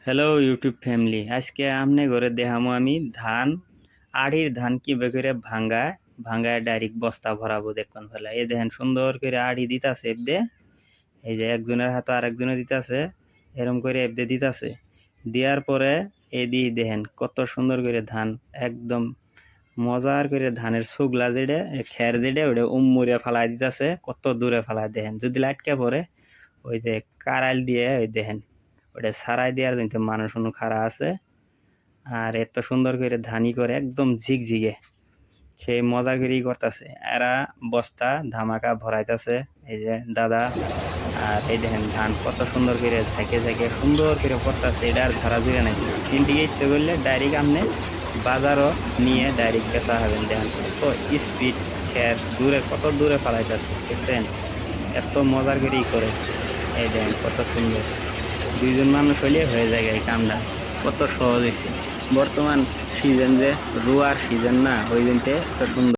Hello YouTube family, আজকে আমনে ঘরে দেখামো আমি ধান আড়ির ধান কিভাবে করে ভাঙ্গায় ডাইরেক্ট বস্তা ভরাবো দেখুন ফেলা। এই দেখেন সুন্দর করে আড়ি দিতাছে এবদে, এই যে একজনের হাতে আরেকজনে দিতাছে, এরম করে এবদে দিতাছে। দেওয়ার পরে এই দিয়ে দেখেন কত সুন্দর করে ধান একদম মজার করে ধানের সুগলা যেটা খের যেটা ওটা উম্মুরে ফালাই দিতাছে, কত দূরে ফালাই দেখেন। যদি লাটকে পড়ে ওই যে কারাইল দিয়ে ওই দেখেন ওটা সারাই দেওয়ার জন্য মানুষ অনু খাড়া আছে। আর এত সুন্দর করে ধানি করে একদম ঝিকঝিকে সেই মজা করেই করতেছে। এরা বস্তা ধামাকা ভরাইতেছে এই যে দাদা। আর এই দেখেন ধান কত সুন্দর করে ঝাঁকে ঝাঁকে সুন্দর করে করতেছে, এটা আর ধরা জুড়ে নাই। তিনটিকে ইচ্ছে করলে ডাইরেক্ট আপনি বাজারও নিয়ে ডাইরেক্ট বেচা হবেন। দেখেন কত স্পিড, খের দূরে কত দূরে ফালাইতেছে দেখছেন, এত মজার করেই করে। এই দেখেন কত সুন্দর, দুইজন মানুষ হইলে হয়ে যায় এই কামটা, কত সহজ হয়েছে। বর্তমান সিজন যে রোয়ার সিজন না, ওই দিনতে এত সুন্দর।